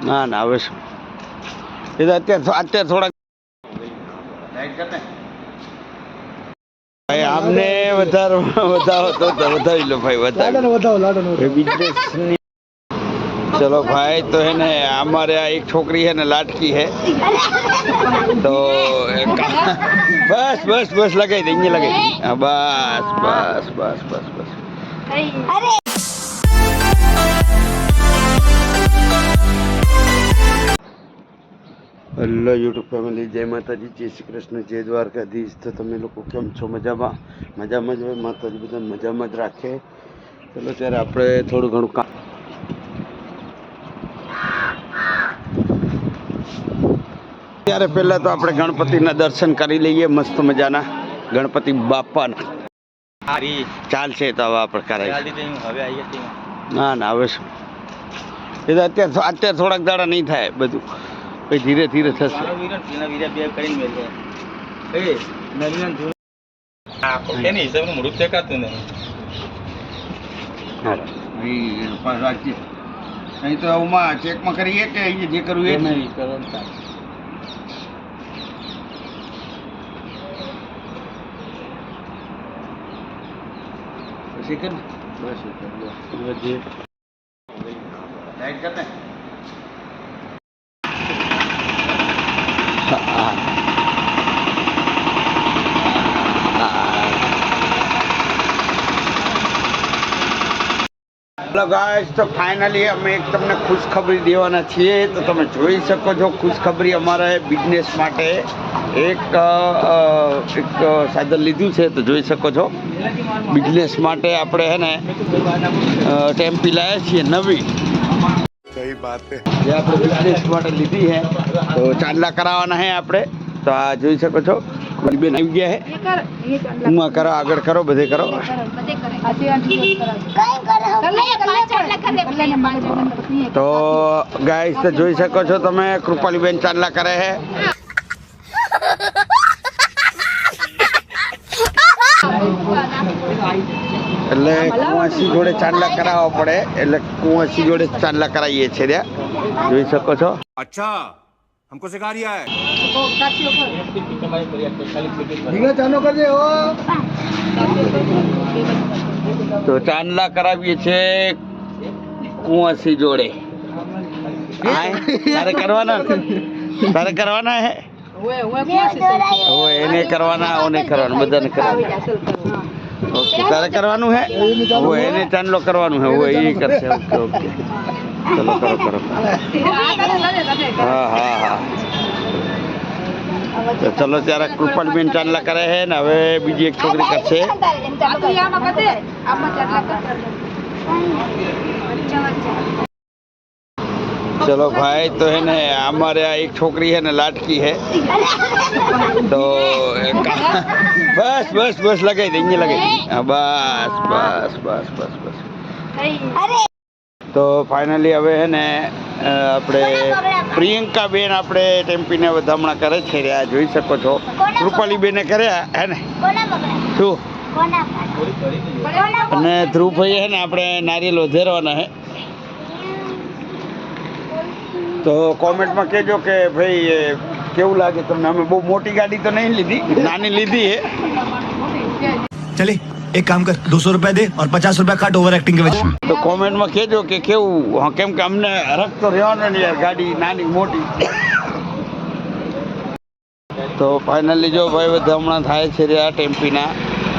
ના ના હવે શું એ તો અત્યારે થોડાક ભાઈ આમને વધાવો તો વધાવી લો ભાઈ, વધાવો બિઝનેસ। चलो भाई तो है ना हमारे यहाँ एक छोकरी है ना लाटकी है तो बस बस बस लगाई देंगे लगाई बस बस बस बस बस अरे हेलो यूट्यूब फैमिली, जय माताजी, जय श्री कृष्ण, जय द्वारकाधीश। तो તમે લોકો કેમ છો? મજામાં જ હોય? માતાજી બધા મજામાં જ રાખે। ચલો ત્યારે આપણે થોડું ઘણું કામ ત્યારે પહેલા તો આપણે ગણપતિના દર્શન કરી લઈએ, મસ્ત મજાના ગણપતિ બાપાના। ચાલશે તો હવે આપણે કરાવીએ। ના ના હવે શું એ તો અત્યારે થોડાક દાડા નહીં થાય, બધું પછી ધીરે ધીરે થશે। અહીં તો આમાં ચેકમાં કરીએ કે અહીંયા જે કરવું એ નહીં કરો। પછી કર બસ જે લાઈટ કરને हेलो गाइस, तो फाइनली અમે એક તમને ખુશખબરી દેવાના છીએ। તો તમે જોઈ શકો છો ખુશખબરી અમારે બિઝનેસ માટે એક સાધન લીધું છે। તો જોઈ શકો છો બિઝનેસ માટે આપણે હે ને ટેમ્પી લાવ્યા છીએ નવી। સહી બાત છે, જે આપણે બિઝનેસ માટે લીધી है તો ચાંદલા કરાવવાના है આપણે। તો આ જોઈ શકો છો બેન આવી ગયા है। ઉમા કરો, આગળ કરો, બધે કરો। તો ગાઈસ તો જોઈ શકો છો તમે કૃપાલીબેન ચાંદલા કરે છે। એટલે કુંવાસી જોડે ચાંદલા કરાવવા પડે, એટલે કુંવાસી જોડે ચાંદલા કરાવીએ છીએ। જોઈ શકો છો। अच्छा, हमको सिखा रिया है। તો ચાંદલા કરાવીએ છીએ કુંવાસી જોડે। તારે કરવાના હે એને કરવાના, ઓને કરવાના, બધાને કરવાના। ઓકે, તારે કરવાનું હે એને ચાંદલો કરવાનું હે, એ કરશે। ઓકે ઓકે, ચલો કરો કરો। હા હા હા, તો ચલો ત્યારે કૃપાલબેન ચાંદલા કરે છે ને હવે બીજી એક છોકરી કરશે। चलो भाई तो है ना हमारे यहाँ एक छोकरी है ना लाटकी है तो बस बस बस लगाई देंगे लगाई बस बस बस बस बस अरे तो फाइनली હવે હે ને આપણે પ્રિયંકા બેન આપણે ટેમ્પીને વધામણા કરે છે। આ જોઈ શકો છો કૃપાલી બેને કર્યા હે ને શું, અને ધ્રુવભાઈ હે ને આપણે નારિયેલ વધારવાના હે। તો કોમેન્ટમાં કહેજો કે ભાઈ કેવું લાગે તમને। અમે બહુ મોટી ગાડી તો નહીં લીધી, નાની લીધી है। चले एक काम कर, 200 रुपया दे और 50 रुपया काट ओवर एक्टिंग के वजह। તો કોમેન્ટમાં કહેજો કે કેવું, હા કેમ કે અમને હરખ તો રહેવાનો ને યાર, ગાડી નાની મોટી। તો ફાઇનલી જો ભાઈ બધા હમણાં થાય છે આ ટેમ્પીના,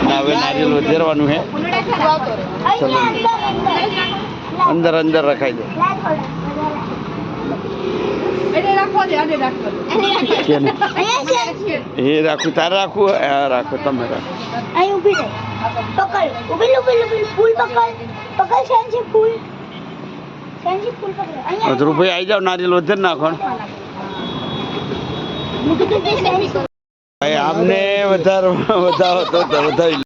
અને હવે નારિયેલ વધારવાનું છે। ચલો અંદર અંદર રખાઈ દો। એ રાખું, તારે રાખવું? હા રાખો, તમે રાખો। ધ્રુવભાઈ આવી જાવ, નારિયેલ વધારી નાખો। ભાઈ આમને વધાવો તો વધાવી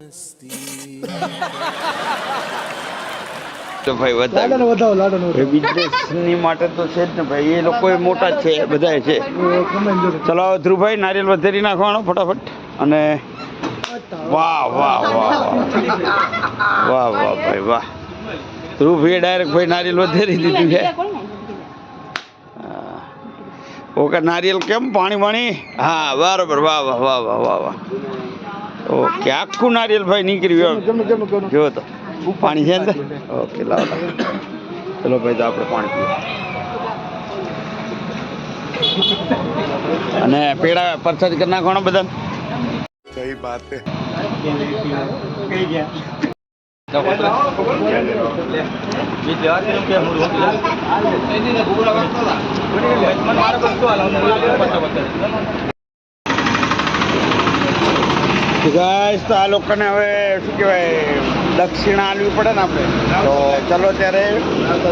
તો ભાઈ વધાવો બિઝનેસની માટે તો છે જ ને ભાઈ, એ લોકો મોટા જ છે બધા છે। ચલો ધ્રુવભાઈ નારિયેલ વધારી નાખવાનો ફટાફટ। અને વાહ વાહ વાહ વાહ વાહ ભાઈ વાહ, ધ્રુવભાઈ ડાયરેક્ટ ભાઈ નારિયેલ વધારી દીધું છે। ઓકે નારિયેલ કેમ પાણી વાણી હા બરાબર વાહ વાહ વાહ વાહ વાહ વાહ ઓકે આખું નારિયેલ ભાઈ નીકળ્યું એમ જો તો પાણી છે ને ઓકે લાવો ચલો ભાઈ તો આપણે પાણી પીએ અને પેડા પરસાદ કરી નાખવાનો બધા સહી બાત હે ગાઈસ તો આ લોકોને હવે શું કહેવાય દક્ષિણા આલવી પડે ને આપણે તો ચલો ત્યારે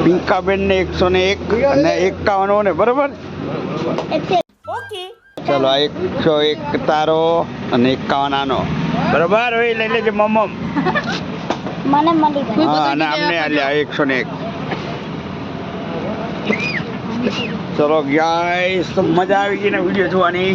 પિંકાબેન ને 101 અને 51 ને બરોબર ચલો આ 101 તારો અને 51 આનો બરોબર હોય લઈ લેજે મમ્મ મને મળી ગઈ હા અને અમને આલ્યા 101 ચલો ગાઈસ તો મજા આવી ગઈ ને વિડીયો જોવાની